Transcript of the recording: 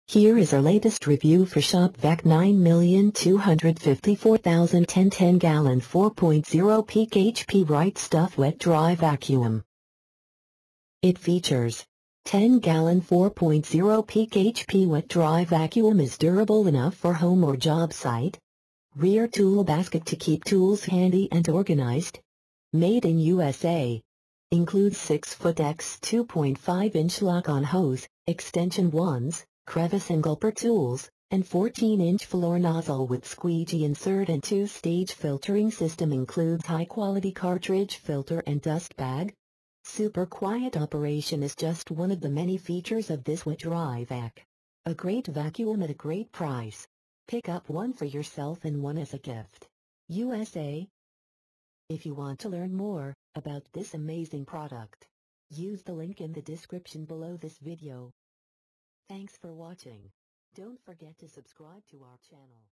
Here is our latest review for Shop-Vac 9,254,010 10-gallon 4.0 peak HP Right Stuff Wet Dry Vacuum. It features 10-gallon 4.0 peak HP Wet Dry Vacuum is durable enough for home or job site. Rear tool basket to keep tools handy and organized. Made in USA. Includes 6-foot x 2.5-inch lock-on hose, extension wands, crevice and gulper tools, and 14-inch floor nozzle with squeegee insert and 2-stage filtering system. Includes high-quality cartridge filter and dust bag. Super quiet operation is just one of the many features of this wet dry vac. A great vacuum at a great price. Pick up one for yourself and one as a gift. USA. If you want to learn more about this amazing product, use the link in the description below this video. Thanks for watching. Don't forget to subscribe to our channel.